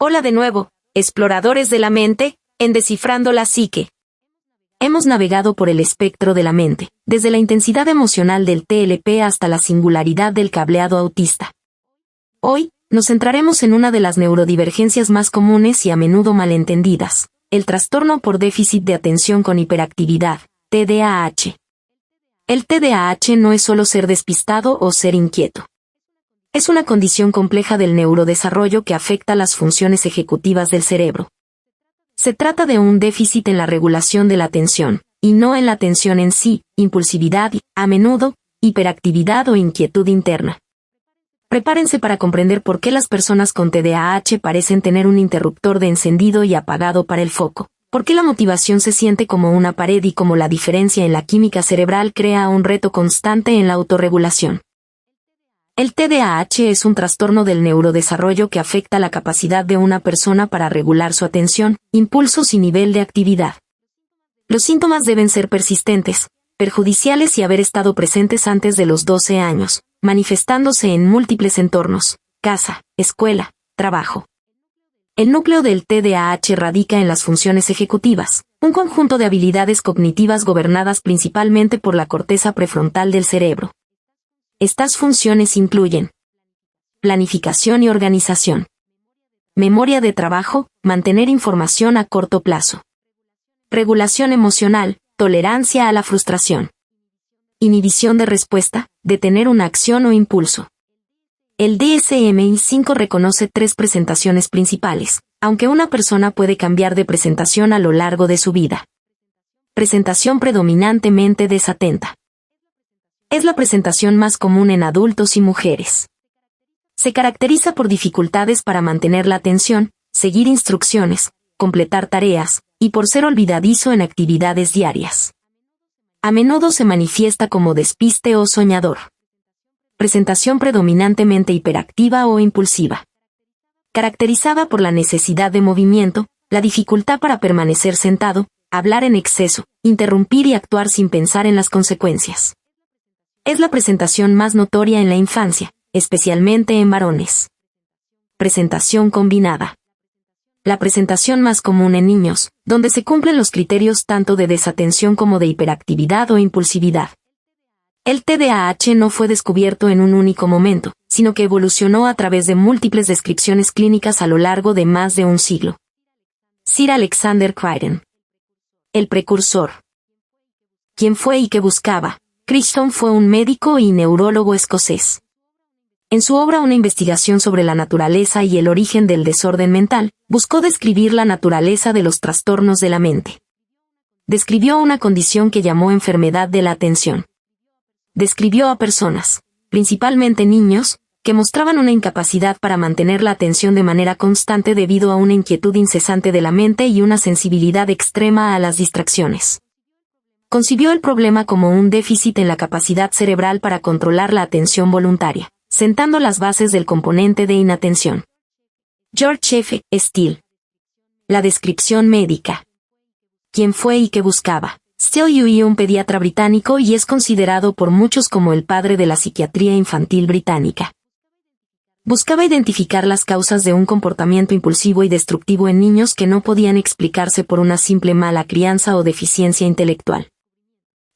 Hola de nuevo, exploradores de la mente, en Descifrando la Psique. Hemos navegado por el espectro de la mente, desde la intensidad emocional del TLP hasta la singularidad del cableado autista. Hoy, nos centraremos en una de las neurodivergencias más comunes y a menudo malentendidas, el trastorno por déficit de atención con hiperactividad, TDAH. El TDAH no es solo ser despistado o ser inquieto. Es una condición compleja del neurodesarrollo que afecta las funciones ejecutivas del cerebro. Se trata de un déficit en la regulación de la atención, y no en la atención en sí, impulsividad y, a menudo, hiperactividad o inquietud interna. Prepárense para comprender por qué las personas con TDAH parecen tener un interruptor de encendido y apagado para el foco, por qué la motivación se siente como una pared y cómo la diferencia en la química cerebral crea un reto constante en la autorregulación. El TDAH es un trastorno del neurodesarrollo que afecta la capacidad de una persona para regular su atención, impulsos y nivel de actividad. Los síntomas deben ser persistentes, perjudiciales y haber estado presentes antes de los 12 años, manifestándose en múltiples entornos: casa, escuela, trabajo. El núcleo del TDAH radica en las funciones ejecutivas, un conjunto de habilidades cognitivas gobernadas principalmente por la corteza prefrontal del cerebro. Estas funciones incluyen planificación y organización, memoria de trabajo, mantener información a corto plazo, regulación emocional, tolerancia a la frustración, inhibición de respuesta, detener una acción o impulso. El DSM-5 reconoce 3 presentaciones principales, aunque una persona puede cambiar de presentación a lo largo de su vida. Presentación predominantemente desatenta. Es la presentación más común en adultos y mujeres. Se caracteriza por dificultades para mantener la atención, seguir instrucciones, completar tareas, y por ser olvidadizo en actividades diarias. A menudo se manifiesta como despiste o soñador. Presentación predominantemente hiperactiva o impulsiva. Caracterizada por la necesidad de movimiento, la dificultad para permanecer sentado, hablar en exceso, interrumpir y actuar sin pensar en las consecuencias. Es la presentación más notoria en la infancia, especialmente en varones. Presentación combinada. La presentación más común en niños, donde se cumplen los criterios tanto de desatención como de hiperactividad o impulsividad. El TDAH no fue descubierto en un único momento, sino que evolucionó a través de múltiples descripciones clínicas a lo largo de más de un siglo. Sir Alexander Crichton. El precursor. ¿Quién fue y qué buscaba? Crichton fue un médico y neurólogo escocés. En su obra Una investigación sobre la naturaleza y el origen del desorden mental, buscó describir la naturaleza de los trastornos de la mente. Describió una condición que llamó enfermedad de la atención. Describió a personas, principalmente niños, que mostraban una incapacidad para mantener la atención de manera constante debido a una inquietud incesante de la mente y una sensibilidad extrema a las distracciones. Concibió el problema como un déficit en la capacidad cerebral para controlar la atención voluntaria, sentando las bases del componente de inatención. George F. Steele. La descripción médica. ¿Quién fue y qué buscaba? Steele fue un pediatra británico y es considerado por muchos como el padre de la psiquiatría infantil británica. Buscaba identificar las causas de un comportamiento impulsivo y destructivo en niños que no podían explicarse por una simple mala crianza o deficiencia intelectual.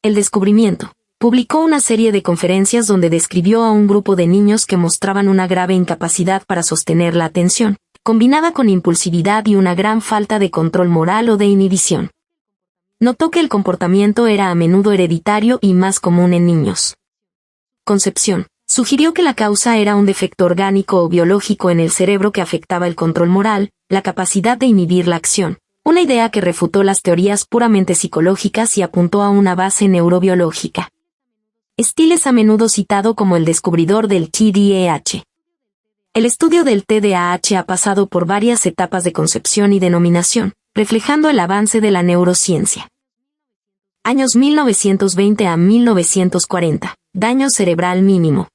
El descubrimiento. Publicó una serie de conferencias donde describió a un grupo de niños que mostraban una grave incapacidad para sostener la atención, combinada con impulsividad y una gran falta de control moral o de inhibición. Notó que el comportamiento era a menudo hereditario y más común en niños. Concepción. Sugirió que la causa era un defecto orgánico o biológico en el cerebro que afectaba el control moral, la capacidad de inhibir la acción. Una idea que refutó las teorías puramente psicológicas y apuntó a una base neurobiológica. Steele es a menudo citado como el descubridor del TDAH. El estudio del TDAH ha pasado por varias etapas de concepción y denominación, reflejando el avance de la neurociencia. Años 1920 a 1940. Daño cerebral mínimo.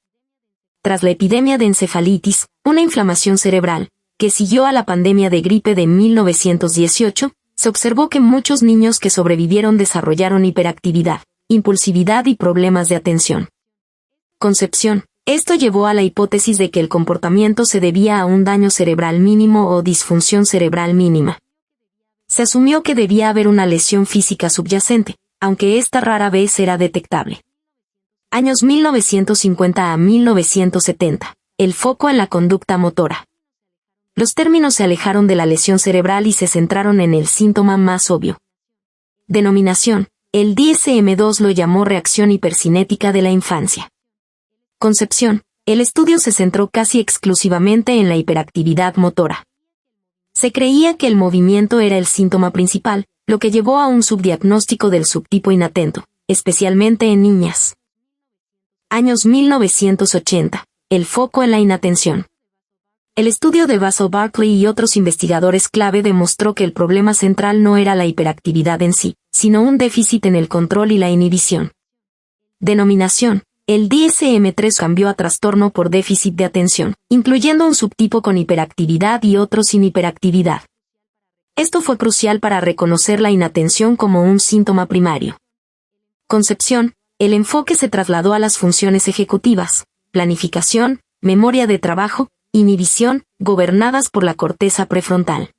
Tras la epidemia de encefalitis, una inflamación cerebral, que siguió a la pandemia de gripe de 1918, se observó que muchos niños que sobrevivieron desarrollaron hiperactividad, impulsividad y problemas de atención. Concepción. Esto llevó a la hipótesis de que el comportamiento se debía a un daño cerebral mínimo o disfunción cerebral mínima. Se asumió que debía haber una lesión física subyacente, aunque esta rara vez era detectable. Años 1950 a 1970. El foco en la conducta motora. Los términos se alejaron de la lesión cerebral y se centraron en el síntoma más obvio. Denominación. El DSM-2 lo llamó reacción hipercinética de la infancia. Concepción. El estudio se centró casi exclusivamente en la hiperactividad motora. Se creía que el movimiento era el síntoma principal, lo que llevó a un subdiagnóstico del subtipo inatento, especialmente en niñas. Años 1980. El foco en la inatención. El estudio de Basil Barkley y otros investigadores clave demostró que el problema central no era la hiperactividad en sí, sino un déficit en el control y la inhibición. Denominación. El DSM-3 cambió a trastorno por déficit de atención, incluyendo un subtipo con hiperactividad y otro sin hiperactividad. Esto fue crucial para reconocer la inatención como un síntoma primario. Concepción. El enfoque se trasladó a las funciones ejecutivas, planificación, memoria de trabajo, inhibición, gobernadas por la corteza prefrontal.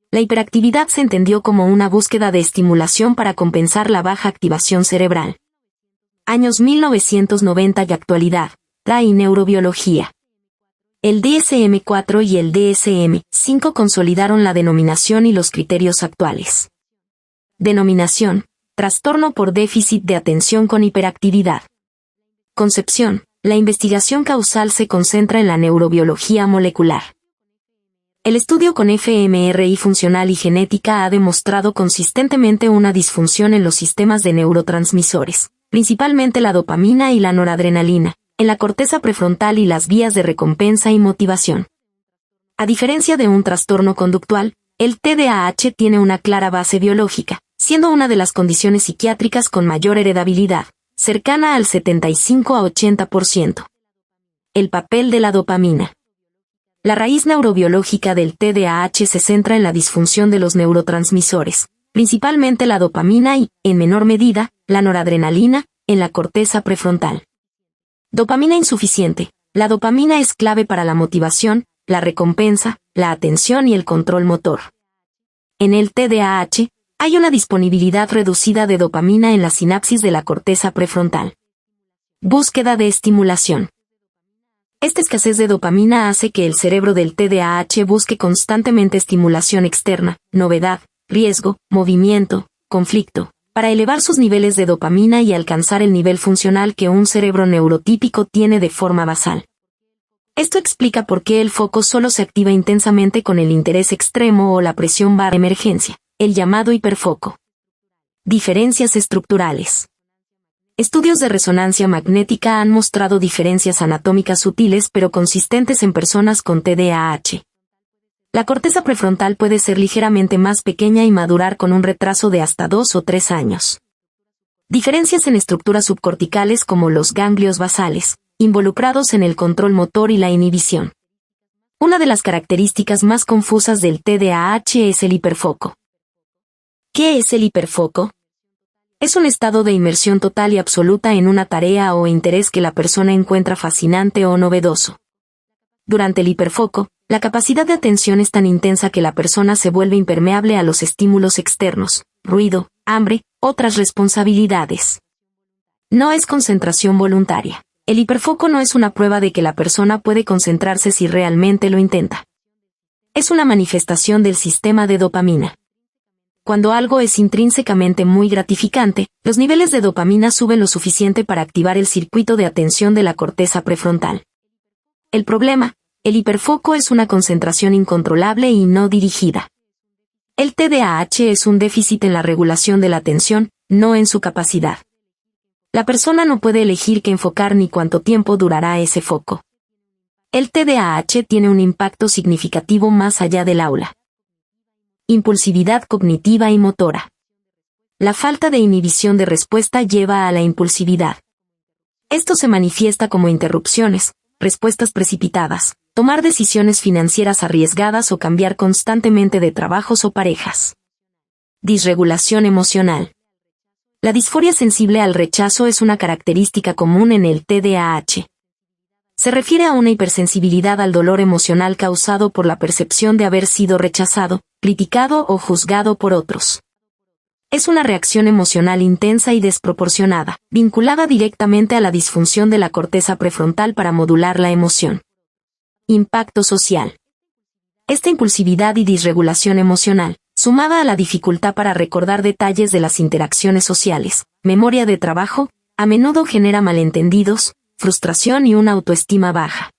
La hiperactividad se entendió como una búsqueda de estimulación para compensar la baja activación cerebral. Años 1990 y actualidad. TRA y neurobiología. El DSM-4 y el DSM-5 consolidaron la denominación y los criterios actuales. Denominación. Trastorno por déficit de atención con hiperactividad. Concepción. La investigación causal se concentra en la neurobiología molecular. El estudio con fMRI funcional y genética ha demostrado consistentemente una disfunción en los sistemas de neurotransmisores, principalmente la dopamina y la noradrenalina, en la corteza prefrontal y las vías de recompensa y motivación. A diferencia de un trastorno conductual, el TDAH tiene una clara base biológica, siendo una de las condiciones psiquiátricas con mayor heredabilidad, cercana al 75 a 80%. El papel de la dopamina. La raíz neurobiológica del TDAH se centra en la disfunción de los neurotransmisores, principalmente la dopamina y, en menor medida, la noradrenalina, en la corteza prefrontal. Dopamina insuficiente. La dopamina es clave para la motivación, la recompensa, la atención y el control motor. En el TDAH, hay una disponibilidad reducida de dopamina en la sinapsis de la corteza prefrontal. Búsqueda de estimulación. Esta escasez de dopamina hace que el cerebro del TDAH busque constantemente estimulación externa, novedad, riesgo, movimiento, conflicto, para elevar sus niveles de dopamina y alcanzar el nivel funcional que un cerebro neurotípico tiene de forma basal. Esto explica por qué el foco solo se activa intensamente con el interés extremo o la presión baja de emergencia, el llamado hiperfoco. Diferencias estructurales. Estudios de resonancia magnética han mostrado diferencias anatómicas sutiles pero consistentes en personas con TDAH. La corteza prefrontal puede ser ligeramente más pequeña y madurar con un retraso de hasta 2 o 3 años. Diferencias en estructuras subcorticales como los ganglios basales, involucrados en el control motor y la inhibición. Una de las características más confusas del TDAH es el hiperfoco. ¿Qué es el hiperfoco? Es un estado de inmersión total y absoluta en una tarea o interés que la persona encuentra fascinante o novedoso. Durante el hiperfoco, la capacidad de atención es tan intensa que la persona se vuelve impermeable a los estímulos externos, ruido, hambre, otras responsabilidades. No es concentración voluntaria. El hiperfoco no es una prueba de que la persona puede concentrarse si realmente lo intenta. Es una manifestación del sistema de dopamina. Cuando algo es intrínsecamente muy gratificante, los niveles de dopamina suben lo suficiente para activar el circuito de atención de la corteza prefrontal. El problema, el hiperfoco es una concentración incontrolable y no dirigida. El TDAH es un déficit en la regulación de la atención, no en su capacidad. La persona no puede elegir qué enfocar ni cuánto tiempo durará ese foco. El TDAH tiene un impacto significativo más allá del aula. Impulsividad cognitiva y motora. La falta de inhibición de respuesta lleva a la impulsividad. Esto se manifiesta como interrupciones, respuestas precipitadas, tomar decisiones financieras arriesgadas o cambiar constantemente de trabajos o parejas. Disregulación emocional. La disforia sensible al rechazo es una característica común en el TDAH. Se refiere a una hipersensibilidad al dolor emocional causado por la percepción de haber sido rechazado, criticado o juzgado por otros. Es una reacción emocional intensa y desproporcionada, vinculada directamente a la disfunción de la corteza prefrontal para modular la emoción. Impacto social. Esta impulsividad y disregulación emocional, sumada a la dificultad para recordar detalles de las interacciones sociales, memoria de trabajo, a menudo genera malentendidos, frustración y una autoestima baja.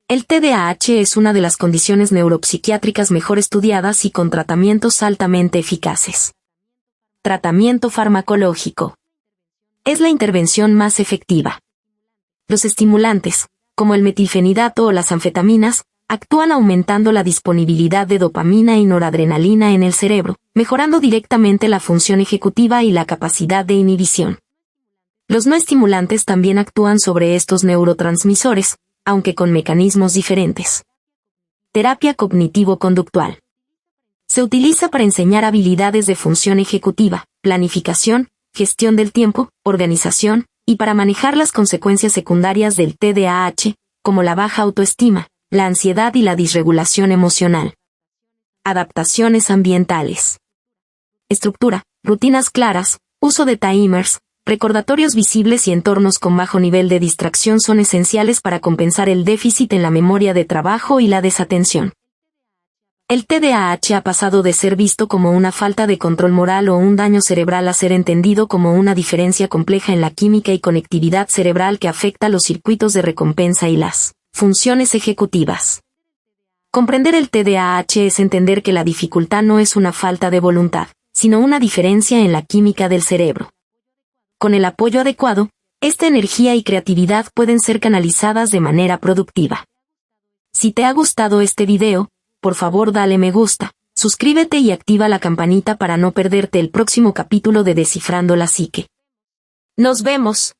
El TDAH es una de las condiciones neuropsiquiátricas mejor estudiadas y con tratamientos altamente eficaces. Tratamiento farmacológico. Es la intervención más efectiva. Los estimulantes, como el metilfenidato o las anfetaminas, actúan aumentando la disponibilidad de dopamina y noradrenalina en el cerebro, mejorando directamente la función ejecutiva y la capacidad de inhibición. Los no estimulantes también actúan sobre estos neurotransmisores, aunque con mecanismos diferentes. Terapia cognitivo-conductual. Se utiliza para enseñar habilidades de función ejecutiva, planificación, gestión del tiempo, organización, y para manejar las consecuencias secundarias del TDAH, como la baja autoestima, la ansiedad y la disregulación emocional. Adaptaciones ambientales. Estructura, rutinas claras, uso de timers, recordatorios visibles y entornos con bajo nivel de distracción son esenciales para compensar el déficit en la memoria de trabajo y la desatención. El TDAH ha pasado de ser visto como una falta de control moral o un daño cerebral a ser entendido como una diferencia compleja en la química y conectividad cerebral que afecta los circuitos de recompensa y las funciones ejecutivas. Comprender el TDAH es entender que la dificultad no es una falta de voluntad, sino una diferencia en la química del cerebro. Con el apoyo adecuado, esta energía y creatividad pueden ser canalizadas de manera productiva. Si te ha gustado este video, por favor dale me gusta, suscríbete y activa la campanita para no perderte el próximo capítulo de Descifrando la Psique. ¡Nos vemos!